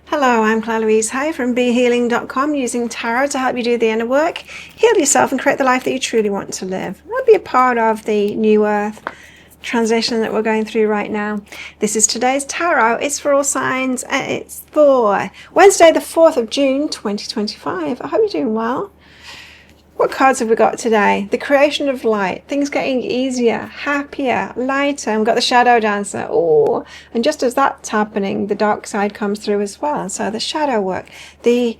Hello, I'm Claire Louise Hay from BeHealing.com, using tarot to help you do the inner work, heal yourself and create the life that you truly want to live. That'll be a part of the New Earth transition that we're going through right now. This is today's tarot. It's for all signs and it's for Wednesday the 4th of June 2025. I hope you're doing well. What cards have we got today? The creation of light, things getting easier, happier, lighter. And we've got the shadow dancer. Oh, and just as that's happening, the dark side comes through as well. So the shadow work, the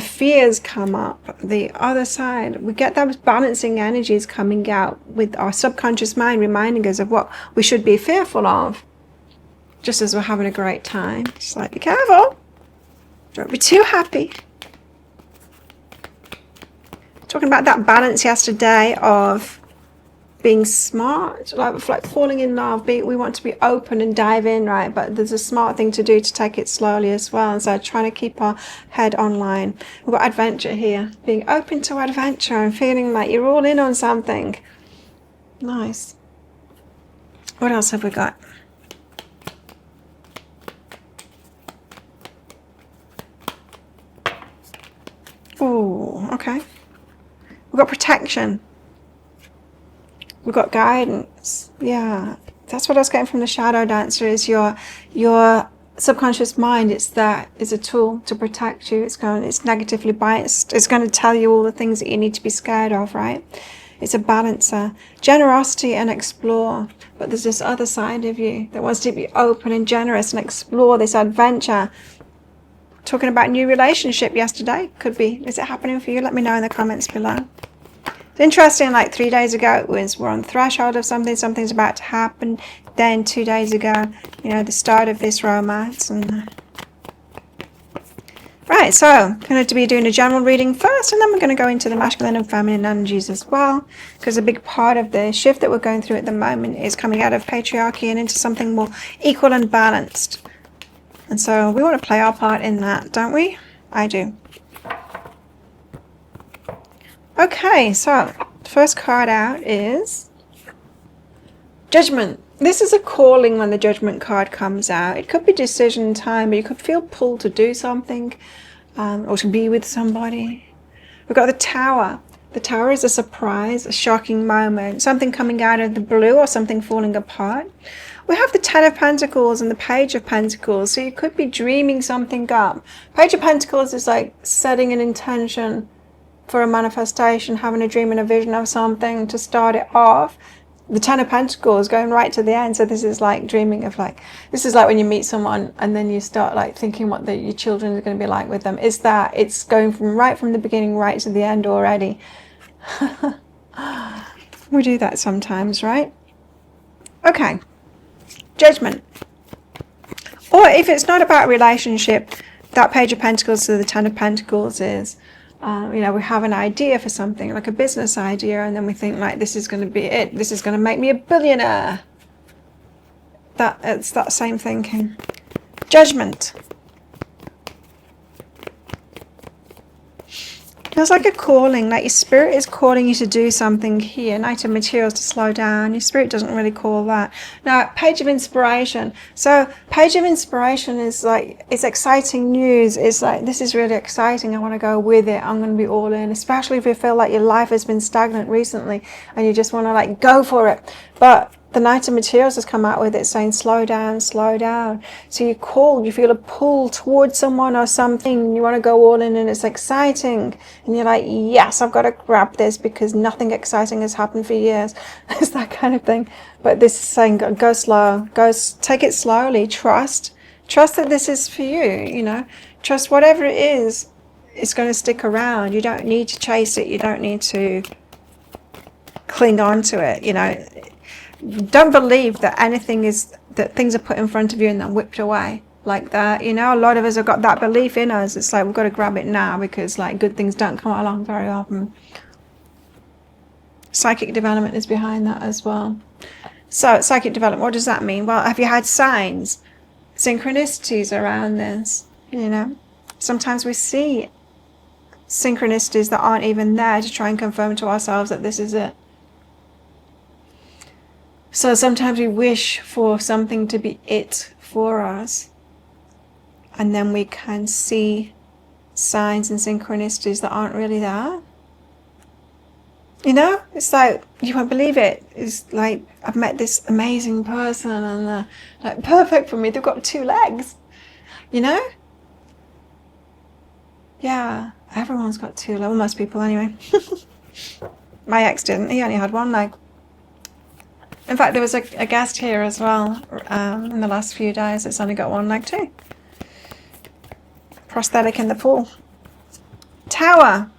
fears come up, the other side. We get those balancing energies coming out with our subconscious mind reminding us of what we should be fearful of. Just as we're having a great time. Just like, be careful. Don't be too happy. Talking about that balance yesterday of being smart, like falling in love. We want to be open and dive in, right? But there's a smart thing to do to take it slowly as well. And so trying to keep our head online. We've got adventure here. Being open to adventure and feeling like you're all in on something. Nice. What else have we got? Oh, okay. We've got protection. We've got guidance. Yeah. That's what I was getting from the shadow dancer, is your subconscious mind. It's a tool to protect you. It's negatively biased. It's going to tell you all the things that you need to be scared of, right? It's a balancer. Generosity and explore. But there's this other side of you that wants to be open and generous and explore this adventure. Talking about new relationship yesterday. Could be. Is it happening for you? Let me know in the comments below. It's interesting, like 3 days ago, we're on the threshold of something's about to happen. Then 2 days ago, the start of this romance. Right, so I'm going to be doing a general reading first, and then we're going to go into the masculine and feminine energies as well, because a big part of the shift that we're going through at the moment is coming out of patriarchy and into something more equal and balanced. And so we want to play our part in that, don't we? I do. Okay, so the first card out is Judgment. This is a calling when the Judgment card comes out. It could be decision time, but you could feel pulled to do something or to be with somebody. We've got the Tower. The Tower is a surprise, a shocking moment, something coming out of the blue or something falling apart. We have the Ten of Pentacles and the Page of Pentacles, so you could be dreaming something up. Page of Pentacles is like setting an intention for a manifestation, having a dream and a vision of something to start it off. The Ten of Pentacles going right to the end. So this is like dreaming of this is like when you meet someone and then you start like thinking what your children are going to be like with them. It's going from the beginning right to the end already. We do that sometimes, right? Okay. Judgment. Or if it's not about relationship, that Page of Pentacles to the Ten of Pentacles is we have an idea for something, like a business idea, and then we think like, this is going to be it. This is going to make me a billionaire. It's that same thinking. Judgment. Feels like a calling, like your spirit is calling you to do something here. Knight of Materials, to slow down. Your spirit doesn't really call that. Now, Page of Inspiration. So, Page of Inspiration is like, it's exciting news. It's like, this is really exciting. I want to go with it. I'm going to be all in. Especially if you feel like your life has been stagnant recently and you just want to like go for it. But the Knight of Materials has come out with it saying, slow down, slow down. So you feel a pull towards someone or something. You want to go all in and it's exciting. And you're like, yes, I've got to grab this because nothing exciting has happened for years. It's that kind of thing. But this is saying, go slow. Take it slowly. Trust that this is for you, Trust whatever it is, it's going to stick around. You don't need to chase it. You don't need to cling on to it, Don't believe that that things are put in front of you and then whipped away like that. A lot of us have got that belief in us. It's like, we've got to grab it now because like good things don't come along very often. Psychic development is behind that as well. So psychic development, what does that mean? Well, have you had signs, synchronicities around this? Sometimes we see synchronicities that aren't even there to try and confirm to ourselves that this is it. So sometimes we wish for something to be it for us. and then we can see signs and synchronicities that aren't really there. You know, it's like, you won't believe it. It's like, I've met this amazing person and they're like perfect for me. They've got 2 legs, you know? Yeah, everyone's got 2 legs. Well, most people anyway. My ex didn't. He only had 1 leg. In fact, there was a guest here as well in the last few days that's only got 1 leg too. Prosthetic in the pool. Tower.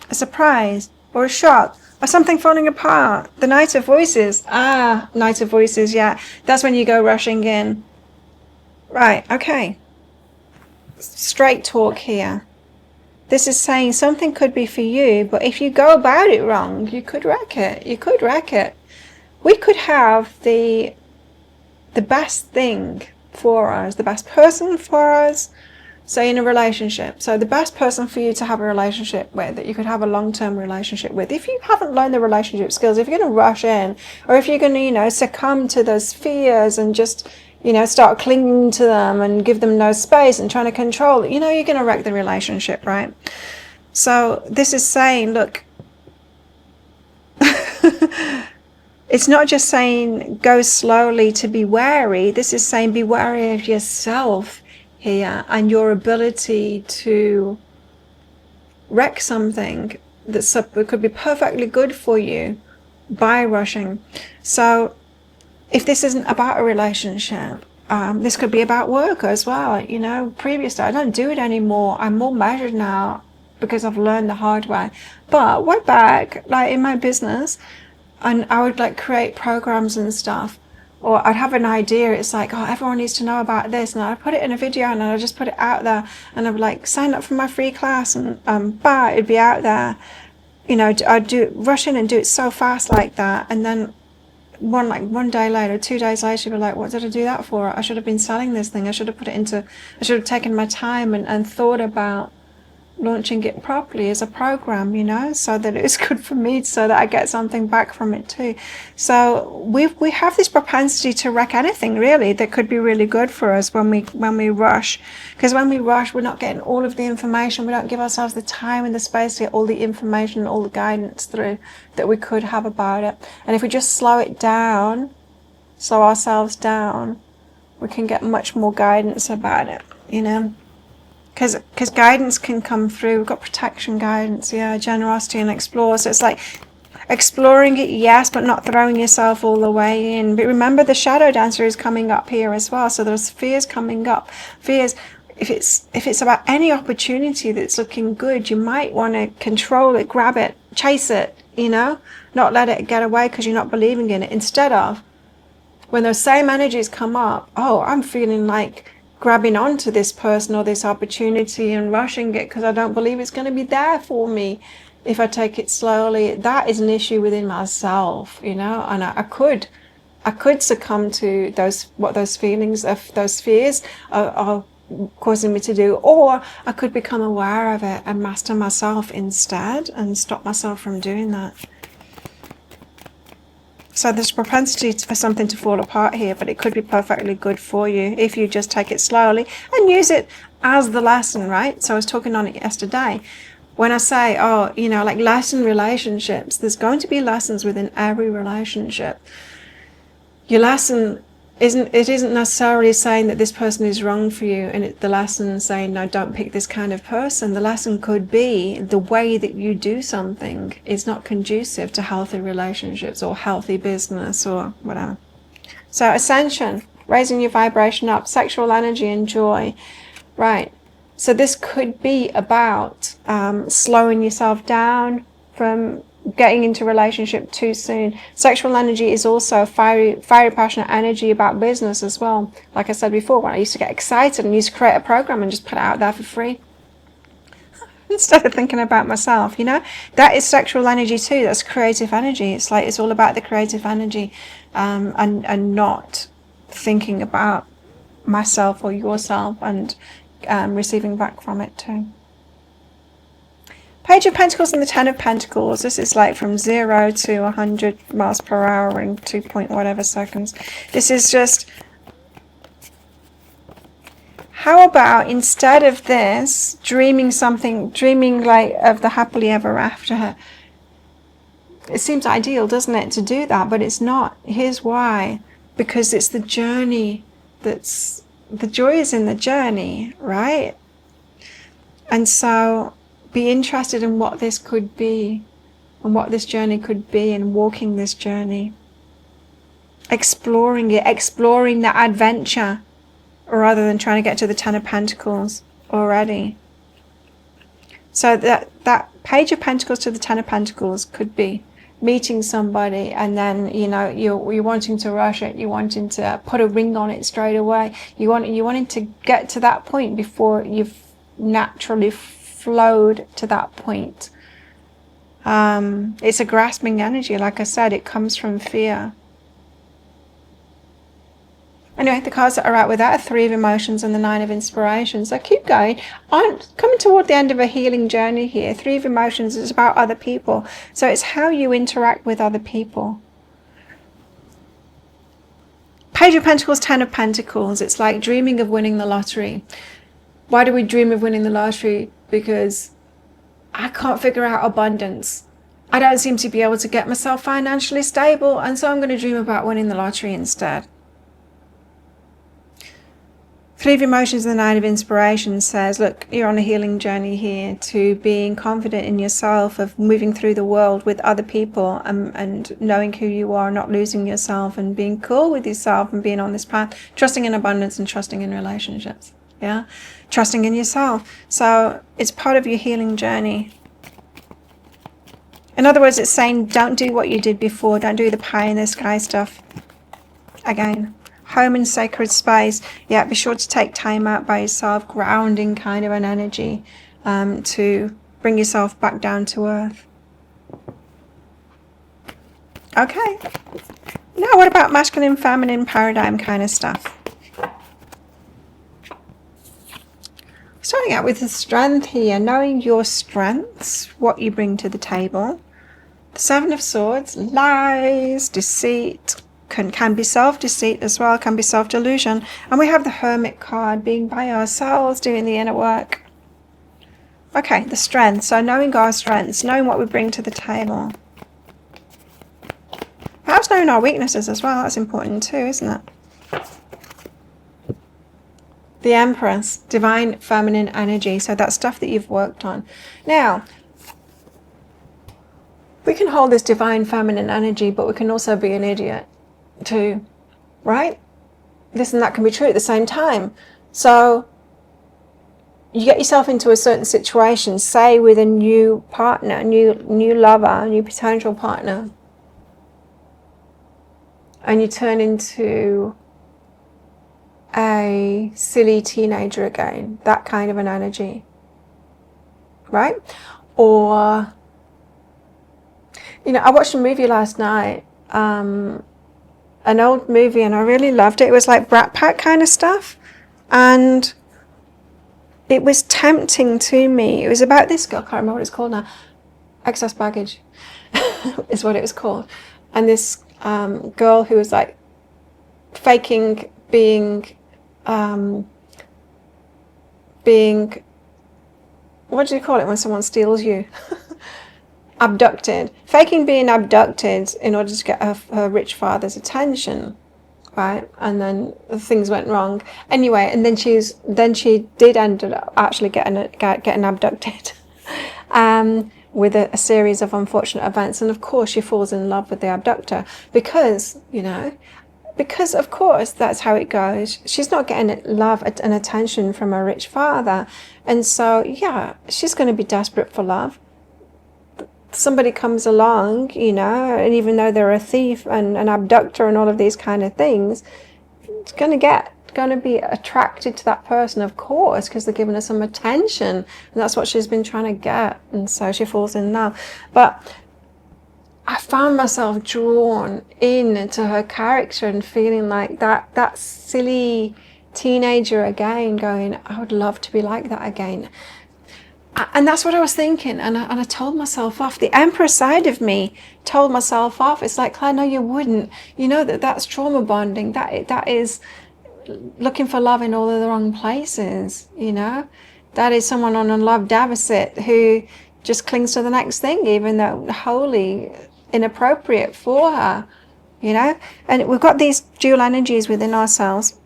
A surprise or a shock. Or something falling apart. The Knight of Voices. Ah, Knight of Voices, yeah. That's when you go rushing in. Right, okay. Straight talk here. This is saying something could be for you, but if you go about it wrong, you could wreck it. You could wreck it. We could have the best thing for us, the best person for us, say in a relationship. So the best person for you to have a relationship with, that you could have a long-term relationship with. If you haven't learned the relationship skills, if you're going to rush in, or if you're going to, you know, succumb to those fears and just, you know, start clinging to them and give them no space and trying to control it, you know, you're going to wreck the relationship, right? So this is saying, look, it's not just saying go slowly to be wary. This is saying be wary of yourself here and your ability to wreck something that could be perfectly good for you by rushing. So if this isn't about a relationship, this could be about work as well. You know, previously I don't do it anymore. I'm more measured now because I've learned the hard way. But way back, like in my business, and I would like create programs and stuff, or I'd have an idea. It's like, oh, everyone needs to know about this, and I'd put it in a video and I'd just put it out there, and I'd like sign up for my free class, and it'd be out there. You know, I'd rush in and do it so fast like that, and then one day later, 2 days later, you'd be like, what did I do that for? I should have been selling this thing. I should have taken my time and thought about launching it properly as a program, you know, so that it's good for me, so that I get something back from it too. So we have this propensity to wreck anything really that could be really good for us when we rush, because when we rush, we're not getting all of the information. We don't give ourselves the time and the space to get all the information and all the guidance through that we could have about it. And if we just slow ourselves down, we can get much more guidance about it, you know. Because guidance can come through. We've got protection, guidance, yeah, generosity, and explore. So it's like exploring it, yes, but not throwing yourself all the way in. But remember, the shadow dancer is coming up here as well. So there's fears coming up. Fears. If it's about any opportunity that's looking good, you might want to control it, grab it, chase it, you know, not let it get away because you're not believing in it. Instead of, when those same energies come up, oh, I'm feeling like grabbing onto this person or this opportunity and rushing it because I don't believe it's going to be there for me if I take it slowly. That is an issue within myself, you know, and I could succumb to those feelings of those fears are causing me to do, or I could become aware of it and master myself instead and stop myself from doing that. So there's propensity for something to fall apart here, but it could be perfectly good for you if you just take it slowly and use it as the lesson, right? So I was talking on it yesterday. When I say, oh, you know, like lesson relationships, there's going to be lessons within every relationship. Your lesson isn't necessarily saying that this person is wrong for you, and the lesson saying, no, don't pick this kind of person. The lesson could be the way that you do something is not conducive to healthy relationships or healthy business or whatever. So ascension, raising your vibration up, sexual energy and joy, right? So this could be about slowing yourself down from getting into relationship too soon. Sexual energy is also fiery, passionate energy about business as well. Like I said before, when I used to get excited and used to create a program and just put it out there for free instead of thinking about myself, you know, that is sexual energy too. That's creative energy. It's like, it's all about the creative energy, and not thinking about myself or yourself and receiving back from it too. Page of Pentacles and the Ten of Pentacles. This is like from 0 to 100 miles per hour in 2 point whatever seconds. This is just How about instead of this, dreaming like of the happily ever after? It seems ideal, doesn't it, to do that, but it's not. Here's why. Because it's the journey the joy is in the journey, right? And so be interested in what this could be and what this journey could be, and walking this journey. Exploring it, exploring that adventure, rather than trying to get to the Ten of Pentacles already. So that Page of Pentacles to the Ten of Pentacles could be meeting somebody, and then you're wanting to rush it, you're wanting to put a ring on it straight away, you wanting to get to that point before you've naturally flowed to that point. It's a grasping energy, like I said, it comes from fear. Anyway, the cards that are out with that are Three of Emotions and the Nine of Inspiration. So keep going. I'm coming toward the end of a healing journey here. Three of Emotions is about other people. So it's how you interact with other people. Page of Pentacles, Ten of Pentacles. It's like dreaming of winning the lottery. Why do we dream of winning the lottery? Because I can't figure out abundance. I don't seem to be able to get myself financially stable, and so I'm going to dream about winning the lottery instead. Three of Emotions and the Nine of Inspiration says, look, you're on a healing journey here to being confident in yourself, of moving through the world with other people, and knowing who you are, not losing yourself, and being cool with yourself, and being on this path, trusting in abundance and trusting in relationships. Yeah, trusting in yourself. So it's part of your healing journey. In other words, it's saying don't do what you did before. Don't do the pie in the sky stuff again. Home and sacred space. Yeah, be sure to take time out by yourself, grounding kind of an energy, to bring yourself back down to earth. Okay. Now what about masculine, feminine paradigm kind of stuff? Starting out with the strength here, knowing your strengths, what you bring to the table. The Seven of Swords, lies, deceit, can be self-deceit as well, can be self-delusion. And we have the Hermit card, being by ourselves, doing the inner work. Okay, the strength. So knowing our strengths, knowing what we bring to the table. Perhaps knowing our weaknesses as well, that's important too, isn't it? The Empress, divine feminine energy. So that's stuff that you've worked on. Now, we can hold this divine feminine energy, but we can also be an idiot too, right? This and that can be true at the same time. So you get yourself into a certain situation, say with a new partner, new lover, new potential partner, and you turn into a silly teenager again, that kind of an energy, right? Or, I watched a movie last night, an old movie, and I really loved it. It was like Brat Pack kind of stuff, and it was tempting to me. It was about this girl, I can't remember what it's called now, Excess Baggage is what it was called, and this girl who was like faking being what do you call it when someone steals you? Abducted, faking being abducted in order to get her rich father's attention, right? And then things went wrong anyway, and then she did end up actually getting abducted, with a series of unfortunate events. And of course she falls in love with the abductor, because of course that's how it goes. She's not getting love and attention from her rich father, and so yeah, she's going to be desperate for love. Somebody comes along, and even though they're a thief and an abductor and all of these kind of things, it's going to be attracted to that person, of course, because they're giving her some attention, and that's what she's been trying to get, and so she falls in love. But I found myself drawn into her character and feeling like that silly teenager again, going, I would love to be like that again. And that's what I was thinking, and I told myself off. The Empress side of me told myself off. It's like, Claire, no, you wouldn't. That's trauma bonding. That is looking for love in all of the wrong places, you know. That is someone on a love deficit who just clings to the next thing, even though wholly inappropriate for her, you know. And we've got these dual energies within ourselves,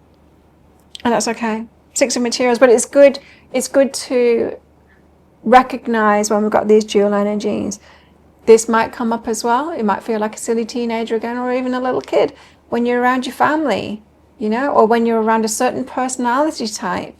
and that's okay. Six of Materials, but it's good to recognize when we've got these dual energies. This might come up as well. It might feel like a silly teenager again, or even a little kid when you're around your family, you know, or when you're around a certain personality type.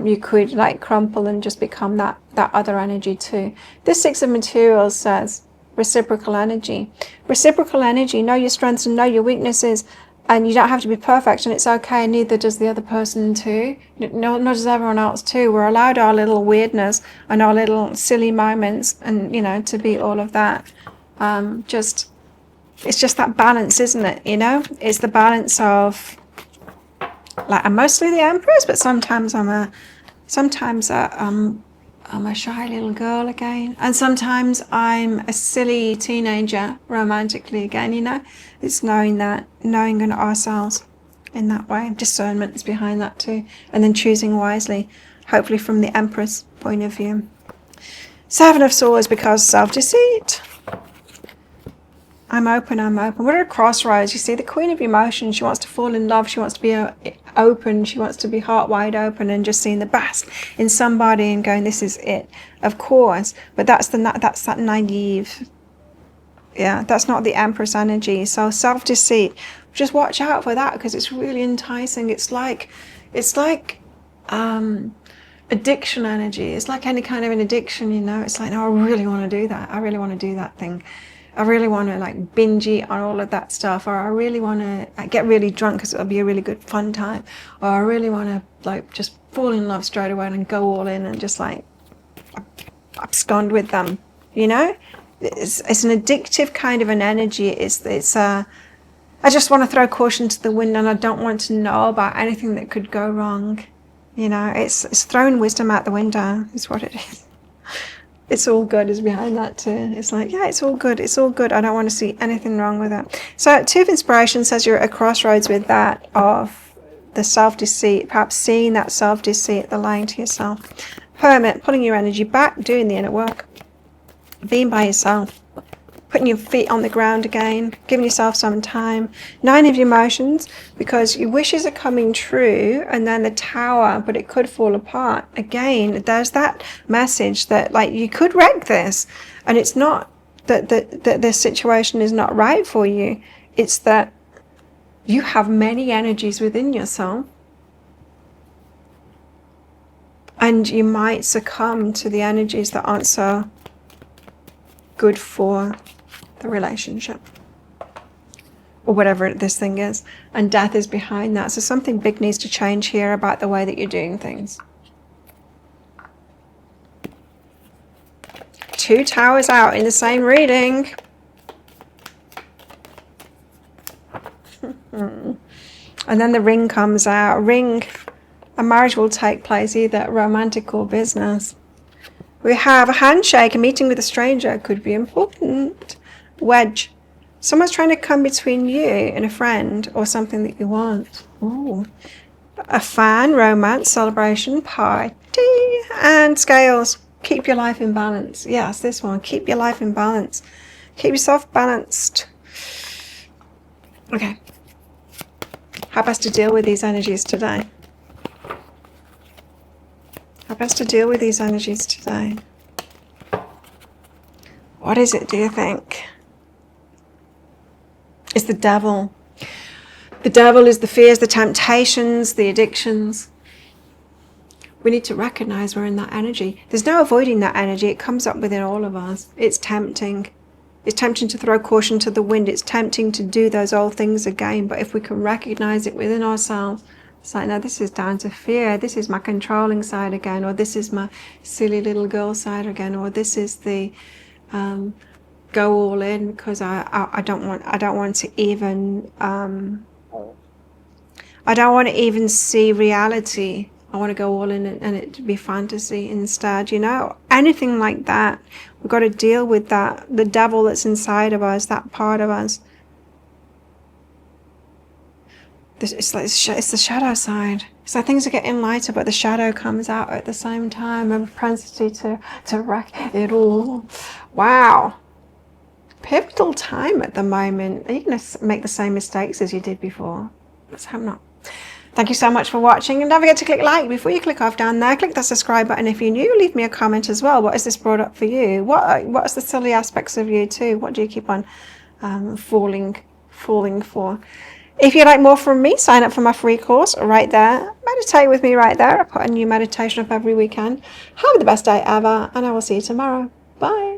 You could like crumple and just become that other energy too. This Six of Materials says reciprocal energy. Reciprocal energy, know your strengths and know your weaknesses, and you don't have to be perfect, and it's okay, neither does the other person too. No, not does everyone else too. We're allowed our little weirdness and our little silly moments, and, you know, to be all of that. It's just that balance, isn't it? You know, it's the balance of, like, I'm mostly the Empress, but sometimes I'm a shy little girl again, and sometimes I'm a silly teenager romantically again, you know. It's knowing ourselves in that way. Discernment is behind that too, and then choosing wisely, hopefully from the Empress point of view. Seven of Swords, because self-deceit. I'm open. We're at a crossroads. You see, the Queen of Emotions, she wants to fall in love. She wants to be open. She wants to be heart wide open and just seeing the best in somebody and going, this is it, of course. But that's that naive. Yeah, that's not the Empress energy. So self-deceit, just watch out for that, because it's really enticing. It's like addiction energy. It's like any kind of an addiction, you know. It's like, no, I really want to do that. I really want to do that thing. I really want to like binge eat on all of that stuff, or I really want to get really drunk because it'll be a really good fun time, or I really want to like just fall in love straight away and go all in and just like abscond with them, you know. It's an addictive kind of an energy. I just want to throw caution to the wind, and I don't want to know about anything that could go wrong, you know. It's throwing wisdom out the window is what it is. It's all good is behind that too. It's like, yeah, it's all good. I don't want to see anything wrong with it. So Two of Inspiration says you're at a crossroads with that of the self-deceit, perhaps seeing that self-deceit, the lying to yourself. Hermit, pulling your energy back, doing the inner work, being by yourself, putting your feet on the ground again, giving yourself some time. Nine of Emotions, because your wishes are coming true, and then the Tower, but it could fall apart. Again, there's that message that like you could wreck this, and it's not that this situation is not right for you. It's that you have many energies within yourself, and you might succumb to the energies that aren't so good for the relationship or whatever this thing is, and death is behind that. So something big needs to change here about the way that you're doing things. Two Towers out in the same reading. And then the Ring comes out. Ring, a marriage will take place, either romantic or business. We have a handshake, a meeting with a stranger could be important. Wedge, someone's trying to come between you and a friend or something that you want. Ooh. A fan, romance, celebration, party. And Scales, keep your life in balance. Yes, this one, keep your life in balance. Keep yourself balanced. Okay. How best to deal with these energies today? How best to deal with these energies today? What is it, do you think? It's the devil. The devil is the fears, the temptations, the addictions. We need to recognize we're in that energy. There's no avoiding that energy. It comes up within all of us. It's tempting. It's tempting to throw caution to the wind. It's tempting to do those old things again. But if we can recognize it within ourselves, it's like, no, this is down to fear. This is my controlling side again, or this is my silly little girl side again, or this is the go all in because I don't want to even see reality. I want to go all in and it to be fantasy instead, you know. Anything like that, we've got to deal with that, the devil that's inside of us, that part of us. it's the shadow side. So things are getting lighter, but the shadow comes out at the same time. A propensity to wreck it all. Wow. Pivotal time at the moment. Are you going to make the same mistakes as you did before? Let's hope not. Thank you so much for watching, and don't forget to click like before you click off down there. Click the subscribe button if you're new. Leave me a comment as well. What has this brought up for you? What's the silly aspects of you too? What do you keep on falling for? If you'd like more from me, sign up for my free course right there. Meditate with me right there. I put a new meditation up every weekend. Have the best day ever, and I will see you tomorrow. Bye.